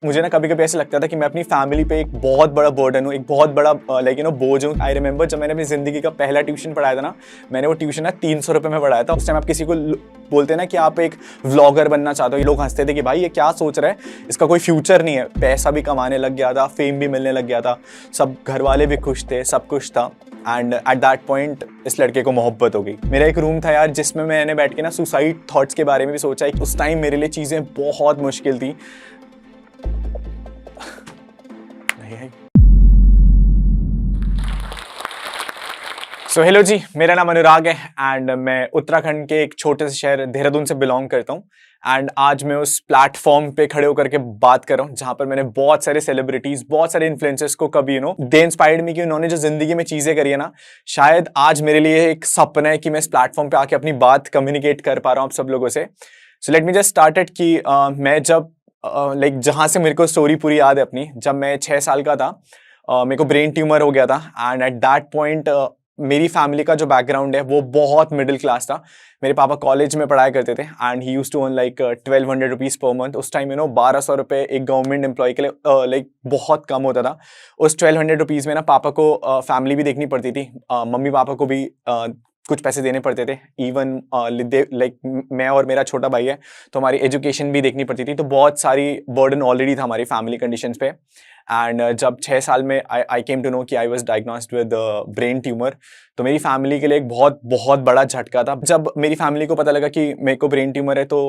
मुझे ना कभी कभी ऐसा लगता था कि मैं अपनी फैमिली पे एक बहुत बड़ा बर्डन हूँ, एक बहुत बड़ा बोझ हूँ। आई रिमेंबर जब मैंने अपनी ज़िंदगी का पहला ट्यूशन पढ़ाया था ना, मैंने वो ट्यूशन ना 300 रुपये में पढ़ाया था। उस टाइम आप किसी को बोलते हैं ना कि आप एक व्लॉगर बनना चाहते हो, लोग हंसते थे कि भाई ये क्या सोच रहा है, इसका कोई फ्यूचर नहीं है। पैसा भी कमाने लग गया था, फेम भी मिलने लग गया था, सब घर वाले भी खुश थे, सब कुछ था। एंड एट दैट पॉइंट इस लड़के को मोहब्बत हो गई। मेरा एक रूम था यार जिसमें मैंने बैठ के ना सुसाइड थॉट्स के बारे में भी सोचा। उस टाइम मेरे लिए चीज़ें बहुत मुश्किल थी। सो हेलो जी, मेरा नाम अनुराग है एंड मैं उत्तराखंड के एक छोटे से शहर देहरादून से बिलोंग करता हूँ। एंड आज मैं उस प्लेटफॉर्म पे खड़े होकर के बात कर रहा हूँ जहाँ पर मैंने बहुत सारे सेलिब्रिटीज, बहुत सारे इन्फ्लुएंसर्स को कभी दे इंस्पायर्ड मी कि उन्होंने जो जिंदगी में चीजें करी है ना, शायद आज मेरे लिए एक सपना है कि मैं इस प्लेटफॉर्म पे आके अपनी बात कम्युनिकेट कर पा रहा हूँ आप सब लोगों से। So let me just start it कि मैं जब जहाँ से मेरे को स्टोरी पूरी याद है अपनी, जब मैं 6 साल का था, मेरे को ब्रेन ट्यूमर हो गया था। एंड एट दैट पॉइंट मेरी फैमिली का जो बैकग्राउंड है वो बहुत मिडिल क्लास था। मेरे पापा कॉलेज में पढ़ाई करते थे and he used to earn like 1200 rupees per month. उस टाइम 1200 रुपये एक गवर्नमेंट एम्प्लॉय के लिए लाइक बहुत कम होता था। उस 1200 रुपीज़ में ना पापा को फैमिली भी देखनी पड़ती थी, मम्मी पापा को भी कुछ पैसे देने पड़ते थे। इवन लाइक मैं और मेरा छोटा भाई है तो हमारी एजुकेशन भी देखनी पड़ती थी। तो बहुत सारी बर्डन ऑलरेडी था हमारी फैमिली कंडीशंस पे। एंड जब 6 साल में आई केम टू नो कि I was diagnosed with brain tumour, तो मेरी फैमिली के लिए एक बहुत बहुत बड़ा झटका था। जब मेरी फैमिली को पता लगा कि मेरे को ब्रेन ट्यूमर है तो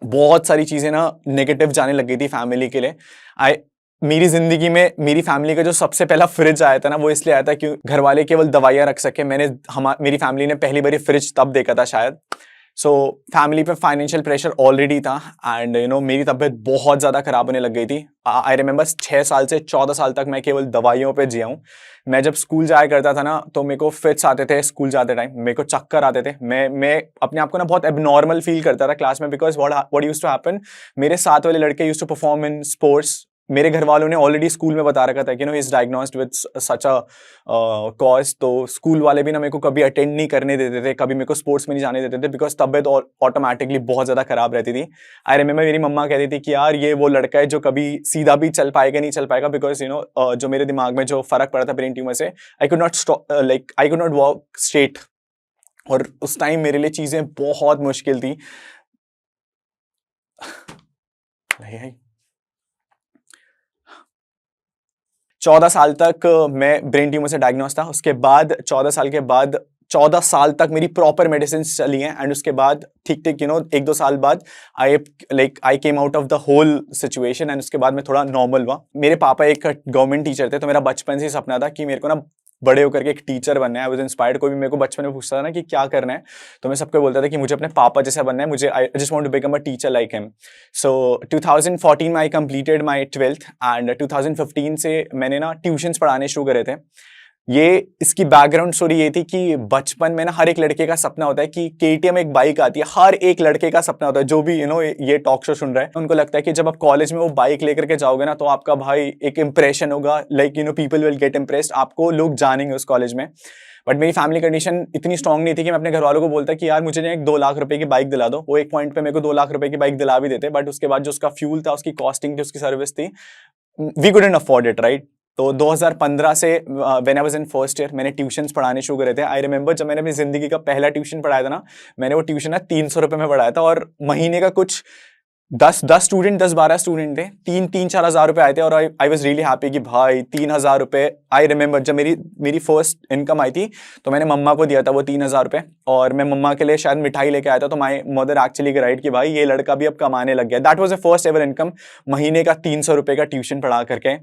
बहुत सारी चीज़ें ना नेगेटिव जाने लग गई थी फैमिली के लिए। आई मेरी ज़िंदगी में मेरी फैमिली का जो सबसे पहला फ्रिज आया था ना, वो इसलिए आया था कि घर वाले केवल दवाइयाँ रख सके। मेरी फैमिली ने पहली बार फ्रिज तब देखा था शायद। सो फैमिली पे फाइनेंशियल प्रेशर ऑलरेडी था एंड मेरी तबीयत बहुत ज़्यादा ख़राब होने लग गई थी। आई रिमेंबर 6 साल से 14 साल तक मैं केवल दवाइयों पे जिया हूँ। मैं जब स्कूल जाया करता था ना तो मेरे को फिट्स आते थे, स्कूल जाते टाइम मेरे को चक्कर आते थे। मैं अपने आप को ना बहुत एबनॉर्मल फील करता था क्लास में, because what used to happen, मेरे साथ वाले लड़के used to perform in sports. मेरे घर वालों ने ऑलरेडी स्कूल में बता रखा था कि is diagnosed with such a cause. तो स्कूल वाले भी ना मेरे को कभी अटेंड नहीं करने देते थे, कभी मेरे को स्पोर्ट्स में नहीं जाने देते थे, बिकॉज तबियत ऑटोमेटिकली बहुत ज़्यादा खराब रहती थी। आई रिमेंबर मेरी मम्मा कहती थी कि यार ये वो लड़का है जो कभी सीधा भी चल पाएगा नहीं चल पाएगा, बिकॉज जो मेरे दिमाग में जो फर्क पड़ा था ब्रेन ट्यूमर से, I could not walk straight. और उस टाइम मेरे लिए चीज़ें बहुत मुश्किल थी। 14 साल तक मैं ब्रेन ट्यूमर से डायग्नोस था। उसके बाद 14 साल के बाद 14 साल तक मेरी प्रॉपर मेडिसिन चली हैं एंड उसके बाद ठीक ठीक 1-2 साल बाद I came out of the whole situation and उसके बाद मैं थोड़ा नॉर्मल हुआ। मेरे पापा एक गवर्नमेंट टीचर थे, तो मेरा बचपन से ही सपना था कि मेरे को ना बड़े होकर के एक टीचर बनना है। I was inspired. कोई भी मेरे को बचपन में पूछता था ना कि क्या करना है, तो मैं सबको बोलता था कि मुझे अपने पापा जैसा बनना है, मुझे I just want to become a teacher like him. So 2014 में I completed my 12th and 2015 से मैंने ना ट्यूशंस पढ़ाने शुरू करे थे। ये इसकी बैकग्राउंड स्टोरी ये थी कि बचपन में ना हर एक लड़के का सपना होता है कि केटीएम एक बाइक आती है, हर एक लड़के का सपना होता है। जो भी ये टॉक शो सुन रहा है उनको लगता है कि जब आप कॉलेज में वो बाइक लेकर के जाओगे ना तो आपका भाई एक इंप्रेशन होगा, like people will get impressed, आपको लोग जानेंगे उस कॉलेज में। बट मेरी फैमिली कंडीशन इतनी स्ट्रांग नहीं थी कि मैं अपने घर वालों को बोलता कि यार मुझे ना एक 2 लाख रुपए की बाइक दिला दो। वो एक पॉइंट पे मेरे को 2 लाख रुपए की बाइक दिला भी देते, बट उसके बाद जो उसका फ्यूल था, उसकी कॉस्टिंग थी, उसकी सर्विस थी, we couldn't afford it, right. तो 2015 से when I was in first year मैंने ट्यूशंस पढ़ाने शुरू करे थे। आई रिमेंबर जब मैंने अपनी जिंदगी का पहला ट्यूशन पढ़ाया था ना, मैंने वो ट्यूशन ना 300 रुपये में पढ़ाया था और महीने का कुछ 10-12 स्टूडेंट थे, 3-4 हज़ार रुपये आए थे। और आई वाज रियली हैप्पी कि भाई 3,000 रुपये। आई रिमेंबर जब मेरी फर्स्ट इनकम आई थी तो मैंने मम्मा को दिया था वो 3,000 रुपये, और मैं मम्मा के लिए शायद मिठाई लेके आया था। तो माई मदर एक्चुअली राइट कि भाई ये लड़का भी अब कमाने लग गया। That was the first ever income, महीने का 300 रुपये का ट्यूशन पढ़ा करके।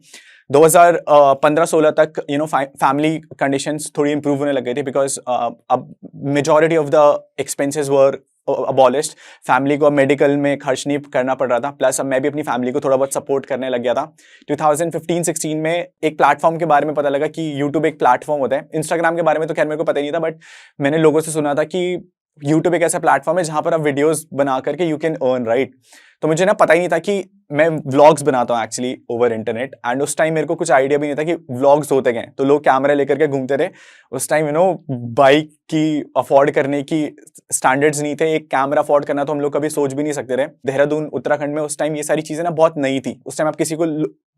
2015-16 तक फैमिली कंडीशंस थोड़ी इंप्रूव होने लग गई थी, बिकॉज अब majority of the expenses were abolished. Family को मेडिकल में खर्च नहीं करना पड़ रहा था, प्लस अब मैं भी अपनी फैमिली को थोड़ा बहुत सपोर्ट करने लग गया था। 2015-16 में एक प्लेटफॉर्म के बारे में पता लगा कि यूट्यूब एक प्लेटफॉर्म होता है। इंस्टाग्राम के बारे में तो खैर मेरे को पता ही नहीं था, बट मैंने लोगों से सुना था कि यूट्यूब एक ऐसा प्लेटफॉर्म है जहां पर आप वीडियोस बना करके यू कैन अर्न, राइट। तो मुझे ना पता ही नहीं था कि मैं व्लॉग्स बनाता हूँ एक्चुअली ओवर इंटरनेट, एंड उस टाइम मेरे को कुछ आइडिया भी नहीं था कि व्लॉग्स होते गए। तो लोग कैमरा लेकर के घूमते थे उस टाइम, बाइक की अफोर्ड करने की स्टैंडर्ड्स नहीं थे। एक कैमरा अफोर्ड करना तो हम लोग कभी सोच भी नहीं सकते थे। देहरादून उत्तराखंड में उस टाइम ये सारी चीजें ना बहुत नई थी। उस टाइम आप किसी को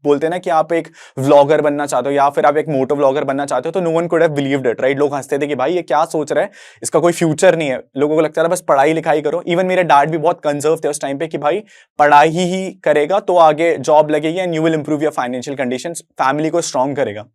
बोलते हैं ना कि आप एक व्लॉगर बनना चाहते हो या फिर आप एक मोटो व्लॉगर बनना चाहते हो, तो no one could have believed it, right. लोग हंसते थे कि भाई ये क्या सोच रहा है, इसका कोई फ्यूचर नहीं है। लोगों को लगता था बस पढ़ाई लिखाई करो। इवन मेरे डैड भी बहुत कंजर्व थे उस टाइम पे कि भाई पढ़ाई ही करेगा तो आगे जॉब लगेगी and you will improve your financial conditions, family को स्ट्रांग करेगा।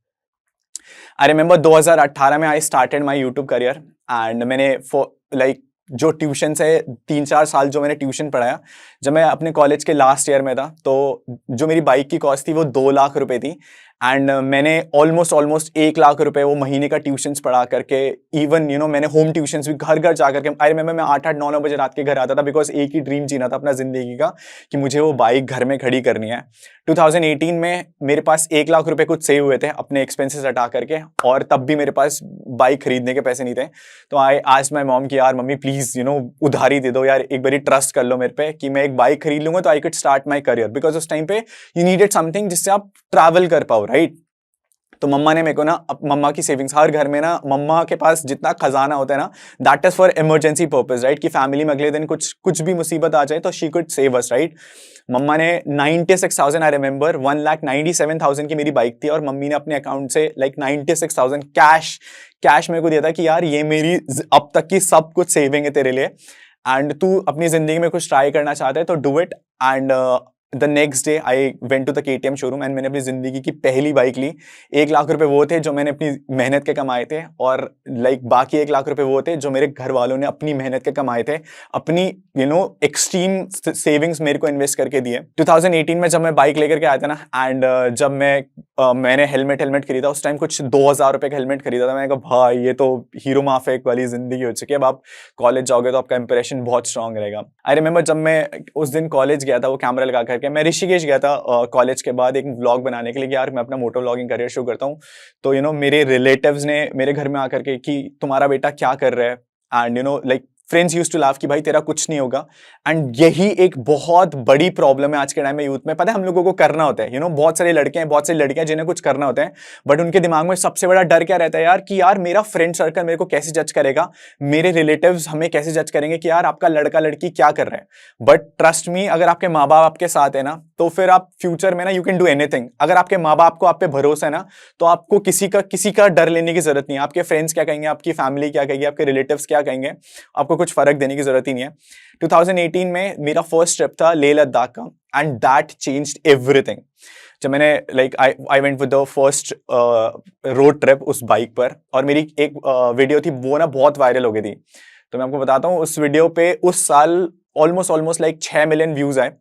आई रिमेंबर 2018 में I started my YouTube career, and मैंने जो ट्यूशन से 3-4 साल जो मैंने ट्यूशन पढ़ाया, जब मैं अपने कॉलेज के लास्ट ईयर में था, तो जो मेरी बाइक की कॉस्ट थी वो 2 लाख रुपए थी। एंड मैंने ऑलमोस्ट 1 लाख रुपए वो महीने का ट्यूशन्स पढ़ा करके, इवन मैंने होम ट्यूशन्स भी घर घर जा करके, आई रिमेंबर मैं 8-8 9-9 बजे रात के घर आता था, बिकॉज एक ही ड्रीम जीना था अपना जिंदगी का कि मुझे वो बाइक घर में खड़ी करनी है। 2018 में मेरे पास 1 लाख रुपए कुछ सेव हुए थे अपने एक्सपेंसेस हटा करके, और तब भी मेरे पास बाइक खरीदने के पैसे नहीं थे। तो आई आस्क्ड माय मॉम कि यार मम्मी प्लीज उधारी दे दो यार, एक बारी ट्रस्ट कर लो मेरे पे कि मैं एक बाइक खरीद लूंगा तो I could start my career, because उस टाइम पे यू नीडेड समथिंग जिससे आप ट्रैवल कर पाओ, राइट। तो मम्मा ने मेरे को ना, मम्मा की सेविंग्स, हर घर में ना मम्मा के पास जितना खजाना होता है ना, that is for emergency purpose, right, कि फैमिली में अगले दिन कुछ भी मुसीबत आ जाए तो she could save us, right. मम्मा ने 96,000, आई रिमेंबर 1,97,000 की मेरी बाइक थी, और मम्मी ने अपने अकाउंट से 96,000 कैश मेरे को दिया था कि यार ये मेरी अब तक की सब कुछ सेविंग है तेरे लिए, एंड तू अपनी जिंदगी में कुछ ट्राई करना चाहता है तो do it. And the next day I went to the KTM showroom, and मैंने अपनी जिंदगी की पहली बाइक ली। 1 लाख रुपए वो थे जो मैंने अपनी मेहनत के कमाए थे, और बाकी 1 लाख रुपए वो थे जो मेरे घर वालों ने अपनी मेहनत के कमाए थे, अपनी एक्सट्रीम सेविंग्स मेरे को इन्वेस्ट करके दिए। 2018 में जब मैं बाइक लेकर के आया था ना, एंड जब मैंने हेलमेट खरीदा, उस टाइम कुछ 2,000 रुपए का हेलमेट खरीदा था। मैंने कहा भाई ये तो हीरो माफिक वाली जिंदगी हो चुकी है, अब आप कॉलेज जाओगे तो आपका इंप्रेशन बहुत स्ट्रांग रहेगा। आई रिमेंबर जब मैं उस दिन कॉलेज गया था, वो कैमरा लगा करके मैं ऋषिकेश गया था कॉलेज के बाद एक व्लॉग बनाने के लिए, यार मैं अपना मोटो व्लॉगिंग करियर शुरू करता हूँ। तो मेरे रिलेटिव्स ने मेरे घर में आकर के कि तुम्हारा बेटा क्या कर रहा है, and friends used to laugh कि भाई तेरा कुछ नहीं होगा। एंड यही एक बहुत बड़ी प्रॉब्लम है आज के टाइम में यूथ में। पता है हम लोगों को करना होता है, बहुत सारे लड़के हैं, बहुत सारी लड़कियां जिन्हें कुछ करना होता है, बट उनके दिमाग में सबसे बड़ा डर क्या रहता है यार, कि यार मेरा फ्रेंड सर्कल मेरे को कैसे जज करेगा, मेरे रिलेटिव्स हमें कैसे जज करेंगे कि यार आपका लड़का लड़की क्या कर रहे हैं। बट ट्रस्ट मी, अगर आपके माँ बाप आपके साथ है ना, तो फिर आप फ्यूचर में ना यू कैन डू एनीथिंग। अगर आपके माँ बाप को आप पे भरोसा है ना, तो आपको किसी का डर लेने की जरूरत नहीं है। आपके फ्रेंड्स क्या कहेंगे, आपकी फैमिली क्या कहेगी, आपके रिलेटिव्स क्या कहेंगे, आपको कुछ फर्क देने की जरूरत ही नहीं है। 2018 में मेरा फर्स्ट ट्रिप था लेह लद्दाख का, एंड दैट चेंज्ड एवरीथिंग। जब मैंने I went with the first road trip उस बाइक पर, और मेरी एक वीडियो थी वो ना बहुत वायरल हो गई थी। तो मैं आपको बताता हूँ, उस वीडियो पे उस साल ऑलमोस्ट 6 मिलियन व्यूज आए,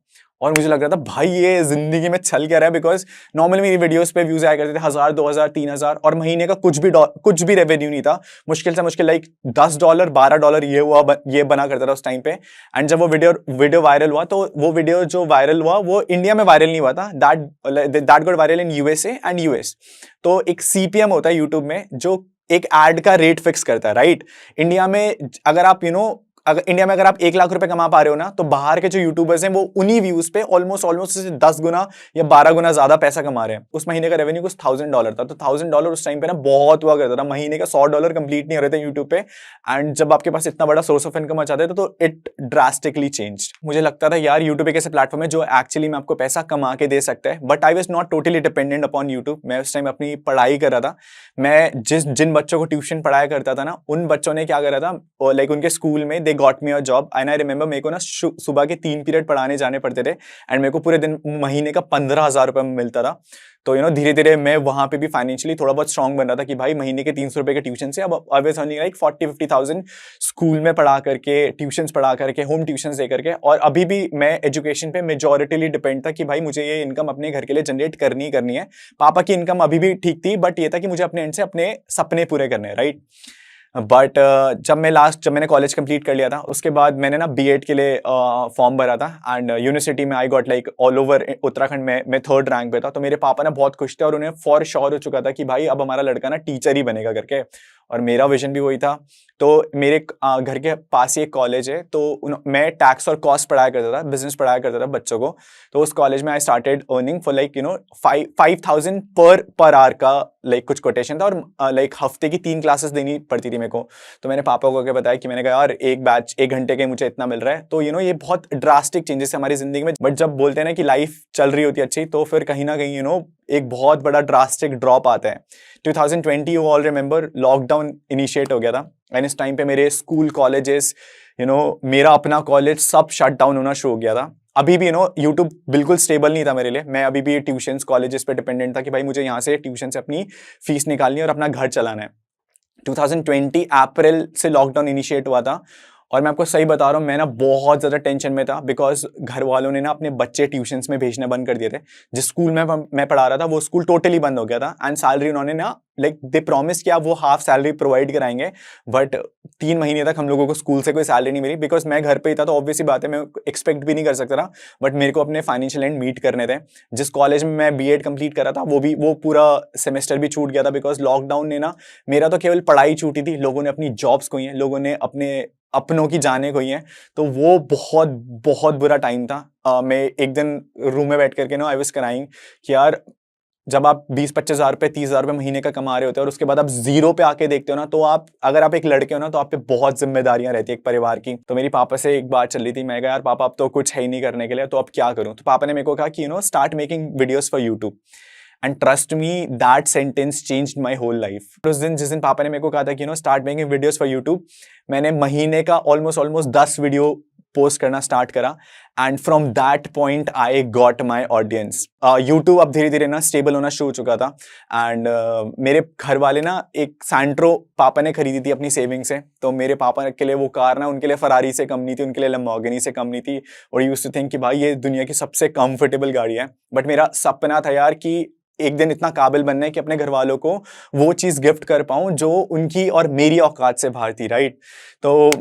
और मुझे लग रहा था भाई ये जिंदगी में चल क्या रहा है, बिकॉज नॉर्मली मेरी वीडियोस पे व्यूज आया करते थे 1,000, 2,000, 3,000, और महीने का कुछ भी रेवेन्यू नहीं था। मुश्किल से मुश्किल $10, $12 ये बना करता था उस टाइम पे। एंड जब वो वीडियो वायरल हुआ, तो वो वीडियो जो वायरल हुआ वो इंडिया में वायरल नहीं हुआ था, that got viral in USA and US। तो एक CPM होता है यूट्यूब में जो एक एड का रेट फिक्स करता है, राइट। इंडिया में अगर आप अगर आप 1 लाख रुपए कमा पा रहे हो ना, तो बाहर के जो यूट्यूबर्स हैं वो उन्हीं व्यूज पे ऑलमोस्ट 10 गुना या 12 गुना ज्यादा पैसा कमा रहे हैं। उस महीने का रेवेन्यू कुछ $1,000 था। तो $1,000 उस टाइम पे ना बहुत हुआ करता था। महीने का $100 कंप्लीट नहीं हो रहे थे यूट्यूब पे। एंड जब आपके पास इतना बड़ा सोर्स ऑफ इनकम आ जाता है तो इट ड्रास्टिकली चेंज। मुझे लगता था यार यूट्यूब एक ऐसे प्लेटफॉर्म है जो एक्चुअली में आपको पैसा कमा के दे सकता है, but I was not totally dependent upon YouTube. मैं उस टाइम अपनी पढ़ाई कर रहा था। मैं जिन बच्चों को ट्यूशन पढ़ाया करता था ना, उन बच्चों ने क्या करा था, उनके स्कूल में they got me a job. And I remember मेरे को ना सुबह के 3 पीरियड पढ़ाने जाने पड़ते थे, एंड मेरे को पूरे दिन महीने का 15,000 रुपए मिलता था। तो धीरे धीरे मैं वहां पे भी फाइनेंशियली थोड़ा बहुत स्ट्रांग बन रहा था कि भाई महीने के 300 रुपए के ट्यूशन से अब I was earning like 40-50,000 school में पढ़ा करके, ट्यूशंस पढ़ा करके, होम ट्यूशंस दे करके। और अभी भी मैं एजुकेशन पे मेजॉरिटीली डिपेंड था कि भाई मुझे ये इनकम अपने घर के लिए जनरेट करनी है। पापा की इनकम अभी भी ठीक थी, बट ये था कि मुझे अपने एंड से अपने सपने पूरे करने हैं, राइट। बट जब मैंने कॉलेज कंप्लीट कर लिया था, उसके बाद मैंने ना B.Ed के लिए फॉर्म भरा था, एंड यूनिवर्सिटी में I got like all over Uttarakhand में मैं 3rd रैंक पे था। तो मेरे पापा ना बहुत खुश थे, और उन्हें फॉर श्योर हो चुका था कि भाई अब हमारा लड़का ना टीचर ही बनेगा करके। और मेरा विजन भी वही था। तो मेरे घर के पास ही एक कॉलेज है, तो मैं टैक्स और कॉस्ट पढ़ाया करता था, बिजनेस पढ़ाया करता था बच्चों को। तो उस कॉलेज में I started earning for like 5,000 per hour का लाइक कुछ कोटेशन था, और लाइक हफ्ते की 3 क्लासेस देनी पड़ती थी मेरे को। तो मैंने पापा को बताया कि मैंने कहा यार एक बैच 1 घंटे के मुझे इतना मिल रहा है। तो ये बहुत ड्रास्टिक चेंजेस है हमारी जिंदगी में, बट जब बोलते हैं ना कि लाइफ चल रही होती है अच्छी, तो फिर कहीं ना कहीं एक बहुत बड़ा ड्रास्टिक ड्रॉप आता है। 2020 you all remember, lockdown initiate हो गया था, एंड इस टाइम पे मेरे स्कूल कॉलेजेस मेरा अपना कॉलेज सब शट डाउन होना शुरू हो गया था। अभी भी यूट्यूब बिल्कुल स्टेबल नहीं था मेरे लिए। मैं अभी भी ट्यूशंस कॉलेजेस पे डिपेंडेंट था कि भाई मुझे यहाँ से ट्यूशन से अपनी फीस निकालनी है और अपना घर चलाना है। 2020 अप्रैल से लॉकडाउन इनिशिएट हुआ था, और मैं आपको सही बता रहा हूँ, मैं ना बहुत ज़्यादा टेंशन में था, बिकॉज घर वालों ने ना अपने बच्चे ट्यूशंस में भेजना बंद कर दिए थे। जिस स्कूल में मैं पढ़ा रहा था वो स्कूल टोटली बंद हो गया था, एंड सैलरी उन्होंने ना लाइक दे प्रॉमिस कि आप वो हाफ सैलरी प्रोवाइड कराएंगे, बट 3 महीने तक हम लोगों को स्कूल से कोई सैलरी नहीं मिली। बिकॉज मैं घर पे ही था, तो ऑब्वियसली बात है मैं एक्सपेक्ट भी नहीं कर सकता था, बट मेरे को अपने फाइनेंशियल एंड मीट करने थे। जिस कॉलेज में मैं बीएड कंप्लीट कर रहा था वो पूरा सेमेस्टर भी छूट गया था, बिकॉज लॉकडाउन ने ना, मेरा तो केवल पढ़ाई छूटी थी, लोगों ने अपनी जॉब्स खोई हैं, लोगों ने अपनों की जाने खोई हैं। तो वो बहुत बहुत बुरा टाइम था। मैं एक दिन रूम में बैठ करके आई वाज क्राइंग कि यार, जब आप 20-25 हज़ार रुपए 30 हज़ार रुपए महीने का कमा रहे होते हो और उसके बाद आप जीरो पे आके देखते हो ना, तो अगर आप एक लड़के हो ना, तो आप पे बहुत जिम्मेदारियां रहती है एक परिवार की। तो मेरी पापा से एक बात चल रही थी, मैं कहा यार पापा अब तो कुछ है ही नहीं करने के लिए, तो अब क्या करूं। तो पापा ने मेरे को कहा कि start making videos for YouTube, and trust me that sentence changed my whole life. जिस दिन पापा ने मेरे को कहा था कि start making videos for YouTube, मैंने महीने का ऑलमोस्ट 10 वीडियो पोस्ट करना स्टार्ट करा, and from that point I got my audience. YouTube अब धीरे धीरे ना स्टेबल होना शुरू हो चुका था, एंड मेरे घर वाले ना एक सैंट्रो पापा ने खरीदी थी अपनी सेविंग से। तो मेरे पापा के लिए वो कार ना उनके लिए फरारी से कम नहीं थी, उनके लिए लैम्बोर्गिनी से कम नहीं थी, और यूज्ड टू थिंक कि भाई ये दुनिया की सबसे कंफर्टेबल गाड़ी है। बट मेरा सपना था यार कि एक दिन इतना काबिल बनना है कि अपने घर वालों को वो चीज गिफ्ट कर पाऊं जो उनकी और मेरी औकात से बाहर थी, राइट। तो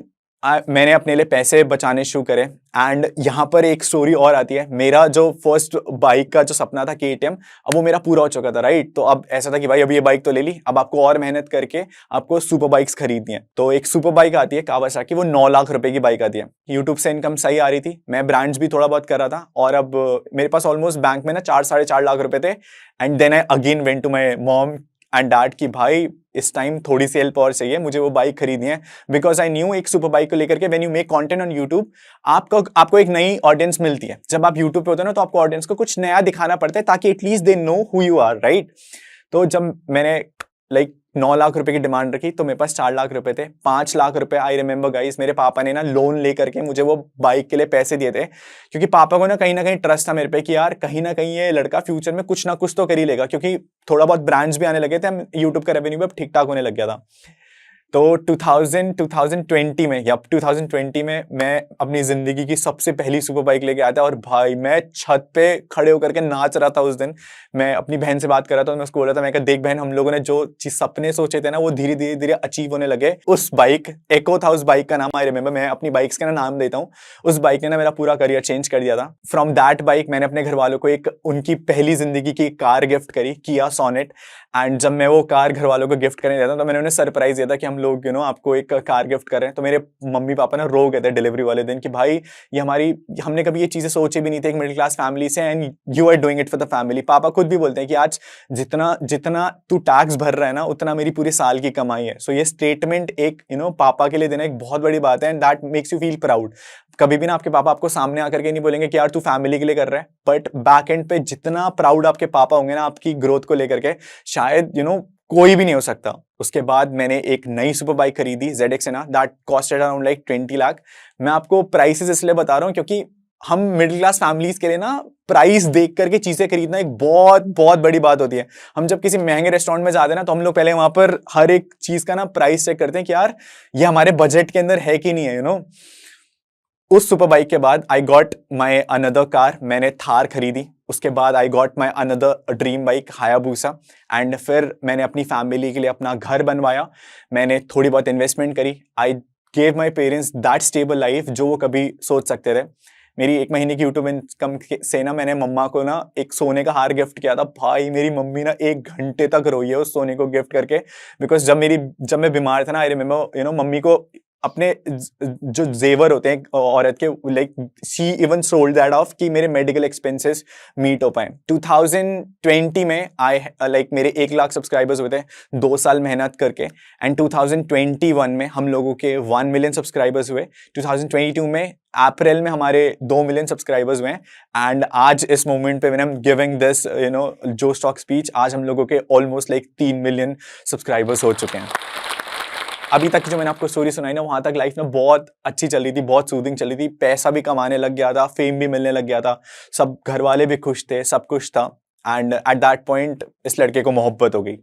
मैंने अपने लिए पैसे बचाने शुरू करे, एंड यहाँ पर एक स्टोरी और आती है। मेरा जो फर्स्ट बाइक का जो सपना था KTM, अब वो मेरा पूरा हो चुका था, राइट। तो अब ऐसा था कि भाई अभी ये बाइक तो ले ली, अब आपको और मेहनत करके आपको सुपर बाइक्स खरीदनी है। तो एक सुपर बाइक आती है कावासाकी, वो 9 लाख रुपए की बाइक आती है। यूट्यूब से इनकम सही आ रही थी, मैं ब्रांड्स भी थोड़ा बहुत कर रहा था, और अब मेरे पास ऑलमोस्ट बैंक में ना 4-4.5 लाख रुपए थे। And then I again went to my mom and dad कि भाई इस टाइम थोड़ी सी हेल्प और चाहिए, मुझे वो बाइक खरीदनी है। बिकॉज आई न्यू एक सुपर बाइक को लेकर के, when you make content on YouTube, आपको एक नई ऑडियंस मिलती है। जब आप यूट्यूब पे होते हो ना, तो आपको ऑडियंस को कुछ नया दिखाना पड़ता है, ताकि at least they know who you are, right. तो जब मैंने लाइक 9 लाख रुपए की डिमांड रखी, तो मेरे पास 4 लाख रुपए थे। 5 लाख रुपए आई रिमेंबर गाइस, मेरे पापा ने ना लोन लेकर के मुझे वो बाइक के लिए पैसे दिए थे, क्योंकि पापा को ना कहीं ट्रस्ट था मेरे पे कि यार कहीं ना कहीं ये लड़का फ्यूचर में कुछ ना कुछ तो कर ही लेगा, क्योंकि थोड़ा बहुत ब्रांड्स भी आने लगे थे, यूट्यूब का रेवेन्यू भी अब ठीक ठाक होने लग गया था। तो 2020 में या 2020 में मैं अपनी जिंदगी की सबसे पहली सुपर बाइक लेके आया था, और भाई मैं छत पे खड़े होकर के नाच रहा था उस दिन। मैं अपनी बहन से बात कर रहा था, मैं उसको बोल रहा था, मैं कहा देख बहन, हम लोगों ने जो चीज सपने सोचे थे ना, वो धीरे धीरे धीरे अचीव होने लगे। उस बाइक एको था, उस बाइक का नाम आई रिमेंबर, मैं अपनी बाइक्स का नाम देता हूँ। उस बाइक ने ना मेरा पूरा करियर चेंज कर दिया था। फ्रॉम दैट बाइक मैंने अपने घर वालों को एक उनकी पहली जिंदगी की कार गिफ्ट करी, किया सोनेट। एंड जब मैं वो कार घर वालों को गिफ्ट करने जाता, तो मैंने उन्हें सरप्राइज दिया था कि हम लोग आपको एक कार गिफ्ट कर रहे हैं। तो मेरे मम्मी पापा ना रो गए थे डिलीवरी वाले दिन कि भाई ये हमने कभी ये चीजें सोची भी नहीं थी एक मिडिल क्लास फैमिली से, and you are doing it for the family. पापा खुद भी बोलते हैं कि आज जितना तू टैक्स भर रहा है ना, उतना मेरी पूरी साल की कमाई है। सो ये स्टेटमेंट एक पापा के लिए देना एक बहुत बड़ी बात है, and that makes you feel proud. कभी भी ना आपके पापा आपको सामने आकर के नहीं बोलेंगे कि यार तू फैमिली के लिए कर रहा है, बट बैक एंड पे जितना प्राउड आपके पापा होंगे ना आपकी ग्रोथ को लेकर के, शायद कोई भी नहीं हो सकता। उसके बाद मैंने एक नई सुपर बाइक खरीदी, ZX ना, that costed around like 20 lakh. मैं आपको प्राइसेस इसलिए बता रहा हूं क्योंकि हम मिडिल क्लास फैमिलीज के लिए ना प्राइस देख करके चीजें खरीदना एक बहुत बहुत बड़ी बात होती है। हम जब किसी महंगे रेस्टोरेंट में जाते हैं ना, तो हम लोग पहले वहां पर हर एक चीज का ना प्राइस चेक करते हैं कि यार ये हमारे बजट के अंदर है कि नहीं है। उस सुपर बाइक के बाद आई गॉट माई अनदर कार, मैंने थार खरीदी। उसके बाद आई got my another dream bike Hayabusa, and फिर मैंने अपनी फैमिली के लिए अपना घर बनवाया। मैंने थोड़ी बहुत इन्वेस्टमेंट करी। I gave my parents that stable life जो वो कभी सोच सकते थे। मेरी 1 महीने की यूट्यूब इनकम से ना मैंने मम्मा को ना एक सोने का हार गिफ्ट किया था। भाई मेरी मम्मी ना 1 घंटे तक रोई है उस सोने को गिफ्ट करके, बिकॉज़ जब मैं बीमार था ना, आई रिमेंबर मम्मी को अपने जो जेवर होते हैं औरत के, like she even sold that of कि मेरे मेडिकल एक्सपेंसेस मीट हो पाए। 2020 में मेरे 1 लाख सब्सक्राइबर्स हुए थे 2 साल मेहनत करके, एंड 2021 में हम लोगों के 1 मिलियन सब्सक्राइबर्स हुए। 2022 में अप्रैल में हमारे 2 मिलियन सब्सक्राइबर्स हुए, एंड आज इस मोमेंट पे when I am giving this जो स्टॉक स्पीच, आज हम लोगों के ऑलमोस्ट 3 मिलियन सब्सक्राइबर्स हो चुके हैं। अभी तक की जो मैंने आपको स्टोरी सुनाई ना, वहां तक लाइफ में बहुत अच्छी चल रही थी, बहुत सूदिंग चल रही थी, पैसा भी कमाने लग गया था, फेम भी मिलने लग गया था, सब घर वाले भी खुश थे, सब कुछ था। एंड एट दैट पॉइंट इस लड़के को मोहब्बत हो गई।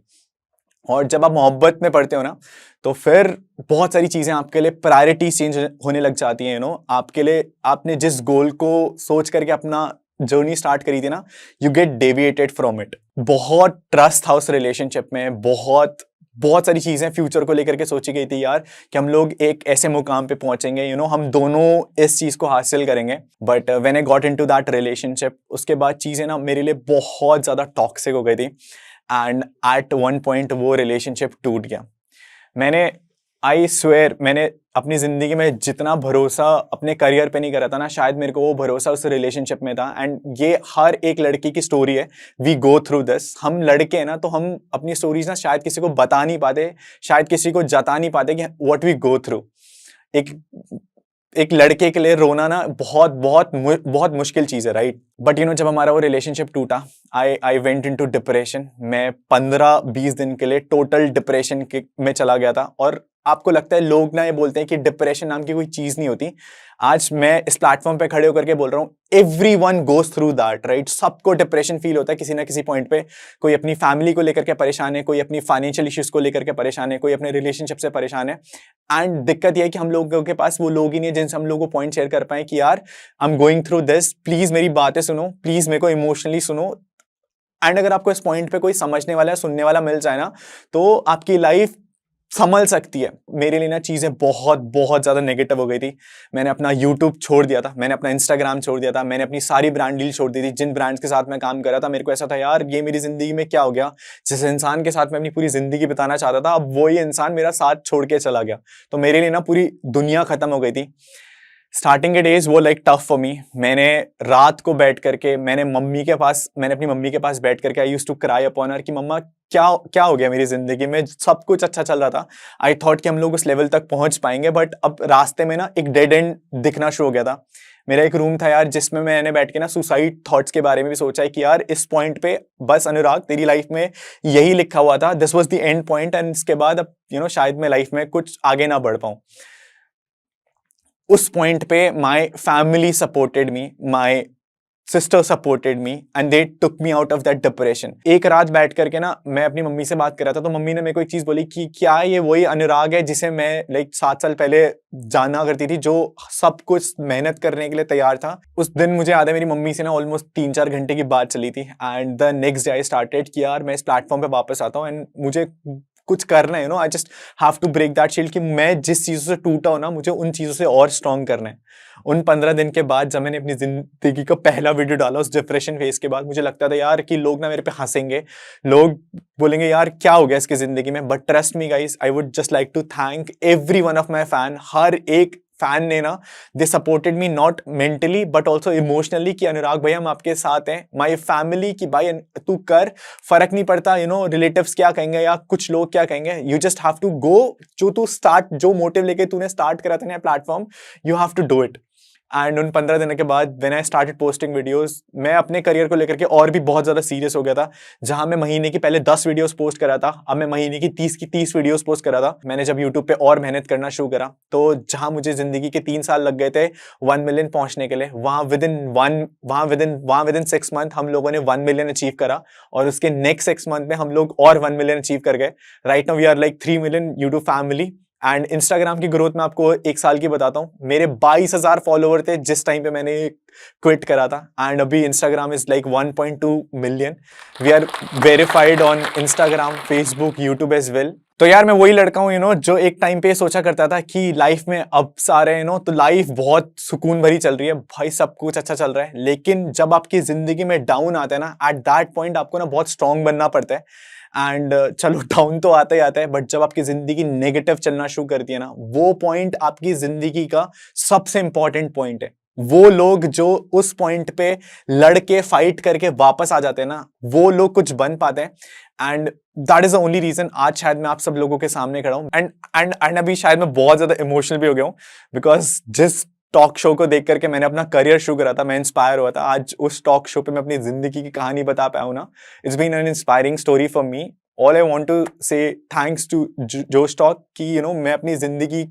और जब आप मोहब्बत में पड़ते हो ना, तो फिर बहुत सारी चीजें आपके लिए प्रायोरिटी चेंज होने लग जाती हैं। आपके लिए, आपने जिस गोल को सोच करके अपना जर्नी स्टार्ट करी थी ना, you get deviated from it. बहुत ट्रस्ट था उस रिलेशनशिप में, बहुत सारी चीजें फ्यूचर को लेकर के सोची गई थी यार, कि हम लोग एक ऐसे मुकाम पे पहुंचेंगे, हम दोनों इस चीज को हासिल करेंगे। But when I got into that relationship, उसके बाद चीजें ना मेरे लिए बहुत ज्यादा टॉक्सिक हो गई थी, एंड एट वन पॉइंट वो रिलेशनशिप टूट गया। आई स्वेयर, मैंने अपनी जिंदगी में जितना भरोसा अपने करियर पे नहीं करा था ना, शायद मेरे को वो भरोसा उस रिलेशनशिप में था। एंड ये हर एक लड़की की स्टोरी है, वी गो थ्रू दिस। हम लड़के हैं ना, तो हम अपनी स्टोरीज ना शायद किसी को बता नहीं पाते, शायद किसी को जता नहीं पाते कि व्हाट वी गो थ्रू। एक लड़के के लिए रोना ना बहुत बहुत बहुत मुश्किल चीज है, राइट? बट जब हमारा वो रिलेशनशिप टूटा, आई वेंट इनटू डिप्रेशन। मैं 15-20 दिन के लिए टोटल डिप्रेशन में चला गया था। और आपको लगता है, लोग ना ये बोलते हैं कि डिप्रेशन नाम की कोई चीज नहीं होती। आज मैं इस प्लेटफॉर्म पे खड़े होकर के बोल रहा हूँ, everyone goes through that, right? सबको डिप्रेशन फील होता है किसी ना किसी पॉइंट पे। कोई अपनी फैमिली को लेकर के परेशान है, कोई अपनी फाइनेंशियल इश्यूज को लेकर के परेशान है, कोई अपने रिलेशनशिप से परेशान है। एंड दिक्कत यह है कि हम लोगों के पास वो लोग ही नहीं है जिनसे हम लोगों को पॉइंट शेयर कर पाए कि यार I am going through this, please मेरी बातें सुनो, प्लीज मेरे को इमोशनली सुनो। एंड अगर आपको इस पॉइंट पे कोई समझने वाला, सुनने वाला मिल जाए ना, तो आपकी लाइफ संभल सकती है। मेरे लिए ना चीजें बहुत बहुत ज्यादा नेगेटिव हो गई थी। मैंने अपना यूट्यूब छोड़ दिया था, मैंने अपना इंस्टाग्राम छोड़ दिया था, मैंने अपनी सारी ब्रांड डील छोड़ दी थी। जिन ब्रांड्स के साथ मैं काम कर रहा था, मेरे को ऐसा था यार ये मेरी जिंदगी में क्या हो गया, जिस इंसान के साथ मैं अपनी पूरी जिंदगी बिताना चाहता था, अब वही इंसान मेरा साथ छोड़ के चला गया। तो मेरे लिए ना पूरी दुनिया खत्म हो गई थी। स्टार्टिंग के डेज वो टफ फॉर मी। मैंने रात को बैठ करके मैंने अपनी मम्मी के पास बैठ करके I used to cry upon her कि मम्मा क्या हो गया मेरी जिंदगी में, सब कुछ अच्छा चल रहा था। आई थॉट कि हम लोग उस लेवल तक पहुंच पाएंगे, बट अब रास्ते में ना एक डेड एंड दिखना शुरू हो गया था। मेरा एक रूम था यार, जिसमें मैंने बैठ के ना सुसाइड थॉट्स के बारे में भी सोचा है कि यार इस पॉइंट पे बस अनुराग, तेरी लाइफ में यही लिखा हुआ था, this was the end point, and इसके बाद अब शायद मैं लाइफ में कुछ आगे ना बढ़ पाऊं। उस पॉइंट पे my family supported me, my sister supported me, and they took me out of that depression. एक रात बैठ करके ना मैं अपनी मम्मी से बात कर रहा था, तो मम्मी ने मेरे को एक चीज बोली कि क्या ये वही अनुराग है जिसे मैं 7 साल पहले जाना करती थी, जो सब कुछ मेहनत करने के लिए तैयार था। उस दिन मुझे याद है मेरी मम्मी से ना ऑलमोस्ट 3-4 घंटे की बात चली थी, and the next day I started कि यार मैं इस प्लेटफॉर्म पे वापस आता हूँ, एंड मुझे कुछ करना है, I just have to break that shield, कि मैं जिस चीजों से टूटा हूं ना, मुझे उन चीजों से और स्ट्रांग करना है। उन 15 दिन के बाद जब मैंने अपनी जिंदगी का पहला वीडियो डाला उस डिप्रेशन फेज के बाद, मुझे लगता था यार कि लोग ना मेरे पे हंसेंगे, लोग बोलेंगे यार क्या हो गया इसकी जिंदगी में। But trust me guys, I would just like to thank every one of my fan. हर एक फैन ने ना, they supported me not mentally but also emotionally, कि अनुराग भाई हम आपके साथ हैं। माई फैमिली की भाई तू कर, फर्क नहीं पड़ता रिलेटिव्स क्या कहेंगे या कुछ लोग क्या कहेंगे, you just have to go, जो मोटिव लेके तूने स्टार्ट करा था ना platform, you have to do it. And उन 15 दिनों के बाद when I started posting videos, मैं अपने करियर को लेकर के और भी बहुत ज्यादा सीरियस हो गया था। जहां मैं महीने की पहले 10 वीडियोस पोस्ट करा था, अब मैं महीने की 30 वीडियोस पोस्ट करा था। मैंने जब यूट्यूब पे और मेहनत करना शुरू करा, तो जहां मुझे जिंदगी के 3 साल लग गए थे 1 मिलियन पहुंचने के लिए, वहां विद इन 6 मंथ हम लोगों ने 1 मिलियन अचीव करा, और उसके नेक्स्ट 6 मंथ में हम लोग और 1 मिलियन अचीव कर गए। Right now we are 3 million YouTube family. And Instagram की ग्रोथ में आपको 1 साल की बताता हूं, मेरे 22,000 फॉलोवर थे जिस टाइम पे मैंने क्विट करा था, एंड अभी Instagram is 1.2 million. We are verified on Instagram, Facebook, YouTube as well, तो यार मैं वही लड़का हूँ जो एक टाइम पे सोचा करता था कि लाइफ में अब सारे तो लाइफ बहुत सुकून भरी चल रही है भाई, सब कुछ अच्छा चल रहा है। लेकिन जब आपकी जिंदगी में डाउन आता है ना, एट दैट पॉइंट आपको ना बहुत स्ट्रांग बनना पड़ता है। एंड चलो डाउन तो आता ही आता है, बट जब आपकी जिंदगी नेगेटिव चलना शुरू करती है ना, वो पॉइंट आपकी जिंदगी का सबसे इंपॉर्टेंट पॉइंट है। वो लोग जो उस पॉइंट पे लड़के फाइट करके वापस आ जाते हैं ना, वो लोग कुछ बन पाते हैं। And that is the only reason आज शायद मैं आप सब लोगों के सामने खड़ा हूं। एंड अभी शायद मैं बहुत ज्यादा इमोशनल भी हो गया हूं, बिकॉज जिस टॉक शो को देख करके मैंने अपना करियर शुरू करा था, मैं इंस्पायर हुआ था। आज उस टॉक शो पे मैं अपनी जिंदगी की कहानी बता पाया हूं ना, it's been an inspiring story for me. All I want to say thanks to Josh Talk कि मैं अपनी जिंदगी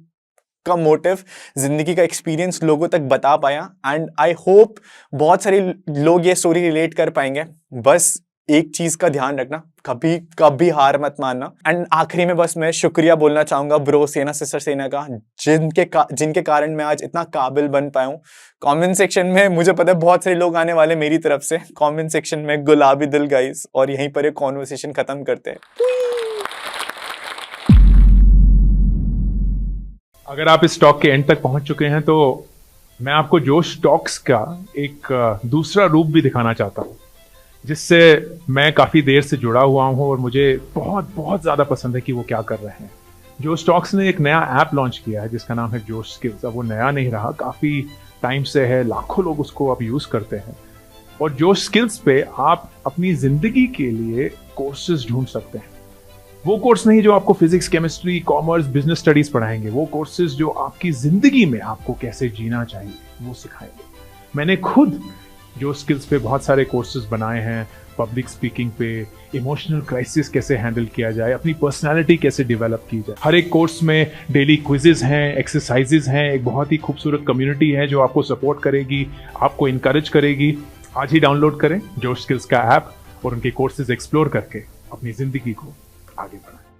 का मोटिव, जिंदगी का एक्सपीरियंस लोगों तक बता पाया। एंड आई होप बहुत सारे लोग ये स्टोरी रिलेट कर पाएंगे। बस एक चीज का ध्यान रखना, कभी कभी हार मत मानना। एंड आखिरी में बस मैं शुक्रिया बोलना चाहूंगा ब्रो सेना सिस्टर सेना का, जिनके कारण मैं आज इतना काबिल बन पाया हूँ। कमेंट सेक्शन में मुझे पता है बहुत सारे लोग आने वाले मेरी तरफ से। कमेंट सेक्शन में गुलाबी दिल गाइस, और यहीं पर एक कॉन्वर्सेशन खत्म करते हैं। अगर आप इस टॉक के एंड तक पहुंच चुके हैं तो मैं आपको जोश टॉक्स का एक दूसरा रूप भी दिखाना चाहता हूं, जिससे मैं काफ़ी देर से जुड़ा हुआ हूं और मुझे बहुत बहुत ज़्यादा पसंद है कि वो क्या कर रहे हैं। जोश टॉक्स ने एक नया ऐप लॉन्च किया है जिसका नाम है जोश स्किल्स। अब वो नया नहीं रहा, काफ़ी टाइम से है, लाखों लोग उसको अब यूज़ करते हैं। और जोश स्किल्स पे आप अपनी ज़िंदगी के लिए कोर्सेज ढूंढ सकते हैं। वो कोर्स नहीं जो आपको physics, chemistry, commerce, business studies पढ़ाएंगे, वो कोर्सेज जो आपकी जिंदगी में आपको कैसे जीना चाहिए वो सिखाएंगे। मैंने खुद जो स्किल्स पे बहुत सारे कोर्सेज बनाए हैं, पब्लिक स्पीकिंग पे, इमोशनल क्राइसिस कैसे हैंडल किया जाए, अपनी पर्सनालिटी कैसे डेवलप की जाए। हर एक कोर्स में डेली क्विजेज हैं, एक्सरसाइजेज हैं, एक बहुत ही खूबसूरत कम्युनिटी है जो आपको सपोर्ट करेगी, आपको इनकरेज करेगी। आज ही डाउनलोड करें जोश स्किल्स का ऐप और उनके कोर्सेज एक्सप्लोर करके अपनी जिंदगी को आगे बढ़ाएं।